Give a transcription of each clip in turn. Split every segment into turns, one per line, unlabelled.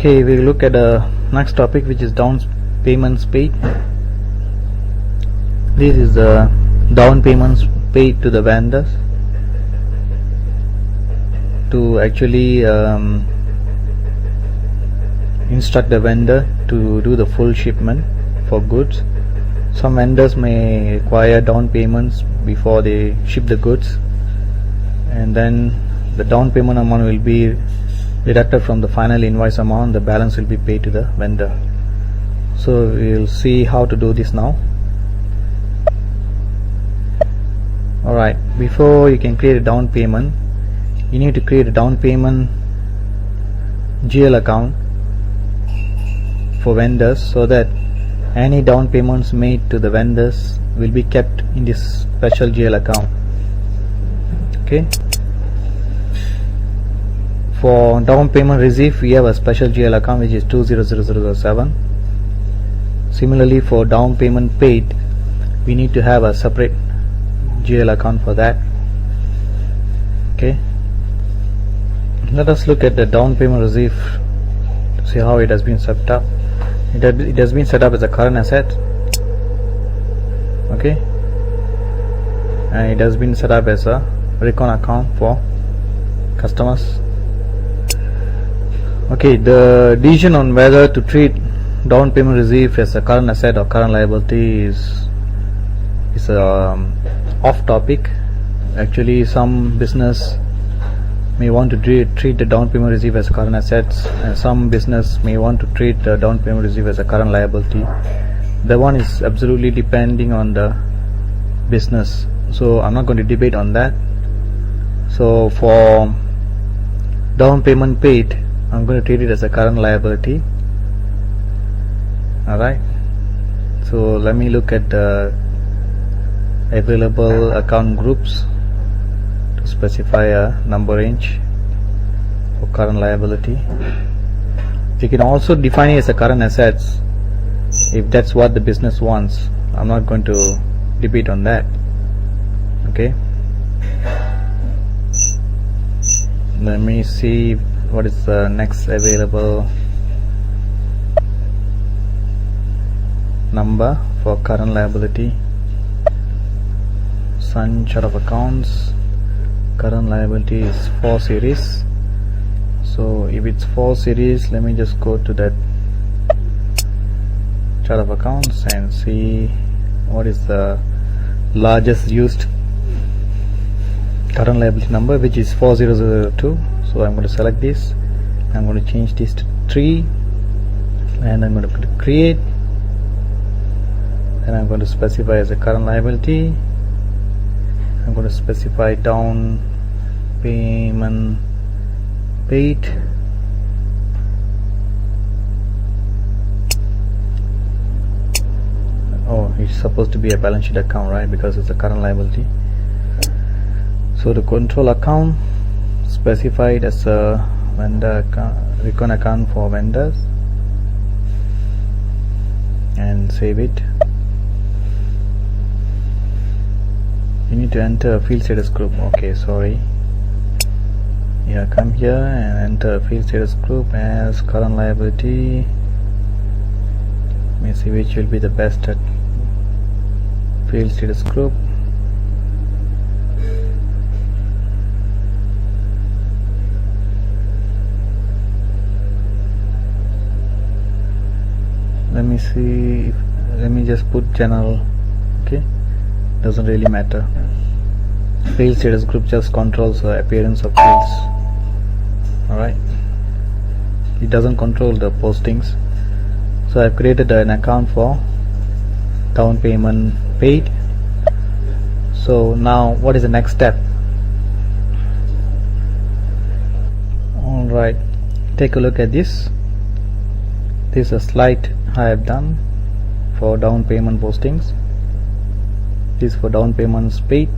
Okay, we look at the next topic, which is down payments paid. This is the down payments paid to the vendors to actually instruct the vendor to do the full shipment for goods. Some vendors may require down payments before they ship the goods, and then the down payment amount will be deducted from the final invoice amount. The balance will be paid to the vendor. So we will see how to do this now. Alright, before you can create a down payment, you need to create a down payment GL account for vendors, so that any down payments made to the vendors will be kept in this special GL account. Okay. For down payment received, we have a special GL account which is 200007. Similarly, for down payment paid, we need to have a separate GL account for that. Okay. Let us look at the down payment received to see how it has been set up. It has been set up as a current asset. Okay. And it has been set up as a recon account for customers. Okay, the decision on whether to treat down payment received as a current asset or current liability is off topic. Actually, some business may want to treat the down payment received as current assets, and some business may want to treat the down payment received as a current liability. The one is absolutely depending on the business, so I'm not going to debate on that. So for down payment paid, I'm going to treat it as a current liability. Alright, so let me look at the available account groups to specify a number range for current liability. You can also define it as a current assets if that's what the business wants. I'm not going to debate on that. Okay, let me see what is the next available number for current liability. Sun chart of accounts, current liability is 4 series. So if it's 4 series, let me just go to that chart of accounts and see what is the largest used current liability number, which is 4002. So I'm going to select this. I'm going to change this to 3, and I'm going to click create, and I'm going to specify as a current liability. I'm going to specify down payment paid. Oh, it's supposed to be a balance sheet account, right? Because it's a current liability. So the control account, specified as a vendor account, recon account for vendors, and save it. You need to enter a field status group. Okay, sorry. Yeah, come here and enter a field status group as current liability. Let me see which will be the best at field status group. Let me see if, let me just put general. Okay, doesn't really matter. Field status group just controls the appearance of fields. Alright, it doesn't control the postings. So I've created an account for down payment paid. So now what is the next step? Alright, take a look at this. This is a slide I have done for down payment postings. This is for down payments paid.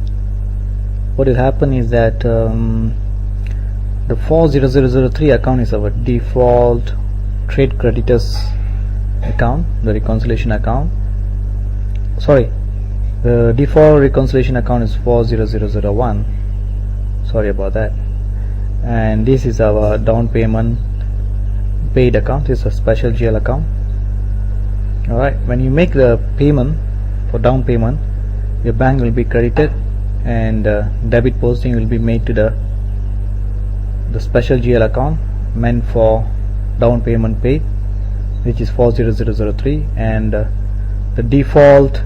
What will happen is that the 40003 account is our default trade creditors account, the reconciliation account. Sorry, the default reconciliation account is 40001. Sorry about that. And this is our down payment paid account. This is a special GL account. Alright, when you make the payment for down payment, your bank will be credited and debit posting will be made to the special GL account meant for down payment paid, which is 40003, and the default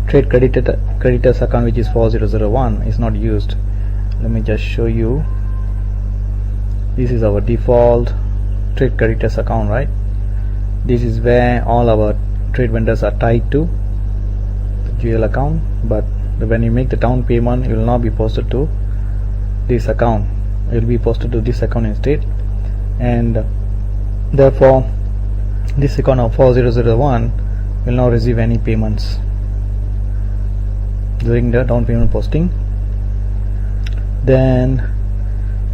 trade creditors account, which is 4001, is not used. Let me just show you. This is our default trade creditors account, right? This is where all our trade vendors are tied to the GL account, but when you make the down payment, it will not be posted to this account. It will be posted to this account instead, and therefore this account of 4001 will not receive any payments during the down payment posting. Then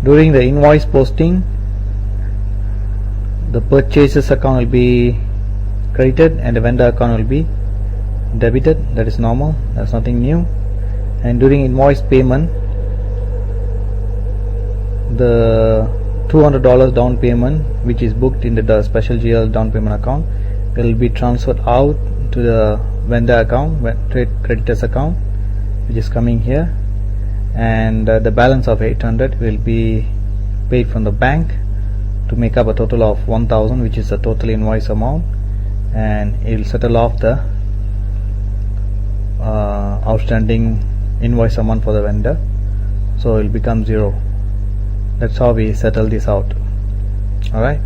during the invoice posting, the purchases account will be credited and the vendor account will be debited. That is normal, that's nothing new. And during invoice payment, the $200 down payment, which is booked in the special GL down payment account, will be transferred out to the vendor account, trade creditors account, which is coming here, and the balance of 800 will be paid from the bank to make up a total of 1000, which is the total invoice amount, and it will settle off the outstanding invoice amount for the vendor, so it will become 0. That's how we settle this out. Alright,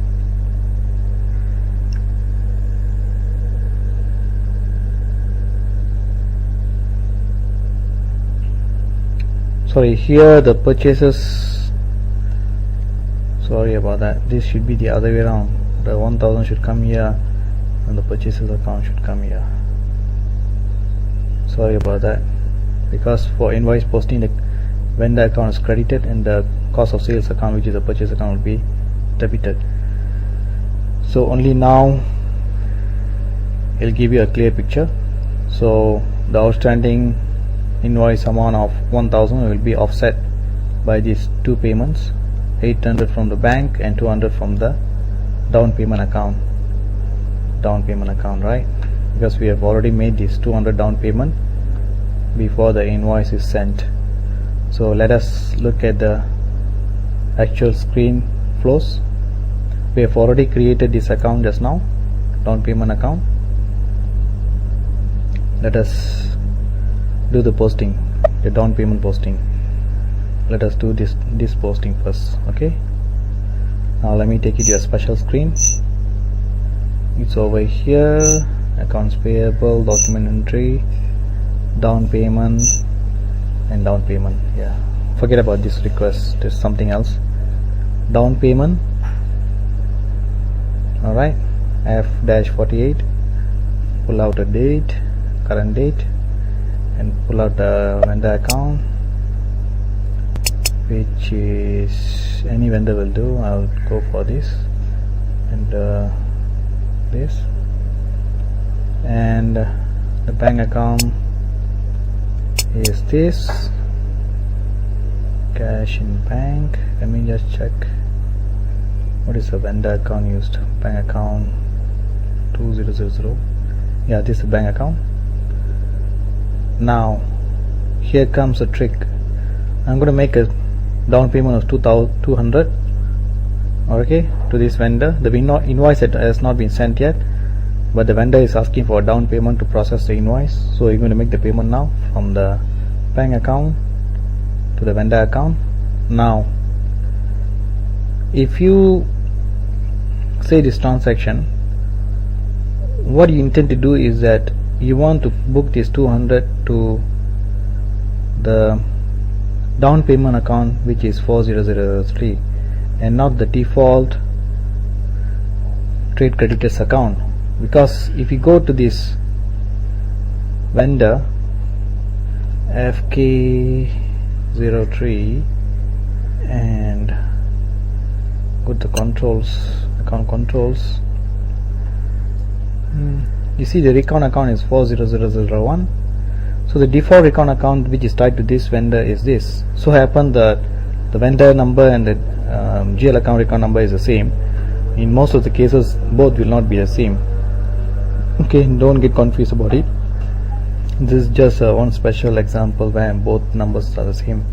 sorry, here the purchases, sorry about that, this should be the other way around. The 1000 should come here and the purchases account should come here. Sorry about that, because for invoice posting, the vendor account is credited and the cost of sales account, which is the purchase account, will be debited. So only now it'll give you a clear picture. So the outstanding invoice amount of 1000 will be offset by these two payments, 800 from the bank and 200 from the down payment account, right? Because we have already made this 200 down payment before the invoice is sent. So let us look at the actual screen flows. We have already created this account just now, down payment account. Let us do the posting, the down payment posting. Let us do this posting first. Okay, now let me take you to a special screen. It's over here, accounts payable, document entry, down payment, and down payment. Yeah, forget about this request, there's something else. Down payment. Alright, F-48, pull out a date, current date, and pull out the vendor account, which is any vendor will do. I'll go for this and this, and the bank account is this, cash in bank. Let me just check what is the vendor account used. Bank account 2000. Yeah, this is the bank account. Now here comes a trick. I'm going to make a down payment of 200, okay, to this vendor. The invoice has not been sent yet, but the vendor is asking for a down payment to process the invoice. So you're going to make the payment now from the bank account to the vendor account. Now if you say this transaction, what you intend to do is that you want to book this 200 to the down payment account, which is 4003, and not the default trade creditors account. Because if you go to this vendor FK03 and go to controls, account controls, you see the recount account is 40001. So the default recount account which is tied to this vendor is this. So happen that the vendor number and the GL account recount number is the same, In most of the cases both will not be the same. Okay, don't get confused about it. This is just one special example where both numbers are the same.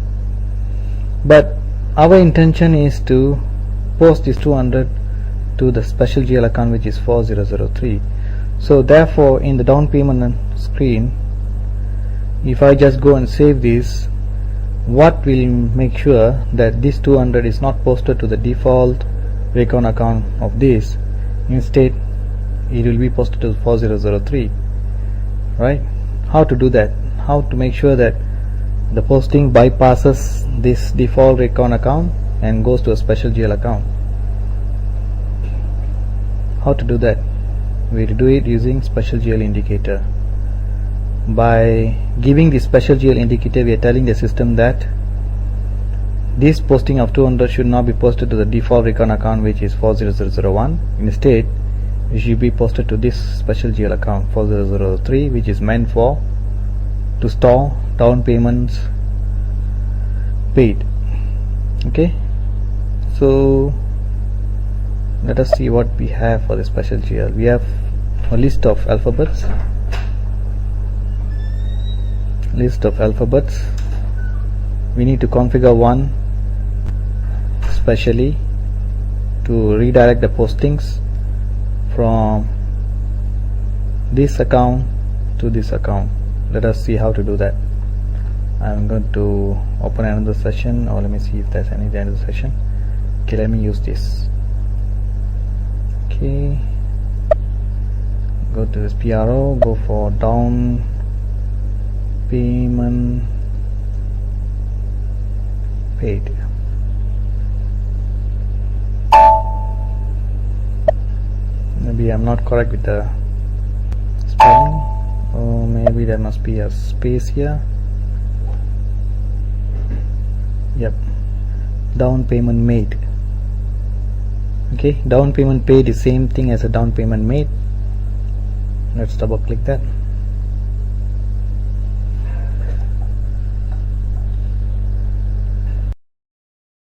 But our intention is to post this 200 to the special GL account, which is 4003. So therefore, in the down payment screen, if I just go and save this, what will make sure that this 200 is not posted to the default recon account of this? Instead, it will be posted to 4003, right? How to do that? How to make sure that the posting bypasses this default recon account and goes to a special GL account? How to do that? We do it using special GL indicator. By giving the special GL indicator, we are telling the system that this posting of 200 should not be posted to the default recon account, which is 40001. Instead, it should be posted to this special GL account 4003, which is meant for to store down payments paid. Okay, so let us see what we have for the special GL. We have a list of alphabets. We need to configure one specially to redirect the postings from this account to this account. Let us see how to do that. I'm going to open another session, or let me see if there's any other session. Okay, let me use this. Okay, go to this PRO, go for down payment paid. Maybe I'm not correct with the spelling, or maybe there must be a space here. Yep, down payment made. Okay, down payment paid is same thing as a down payment made. Let's double click that.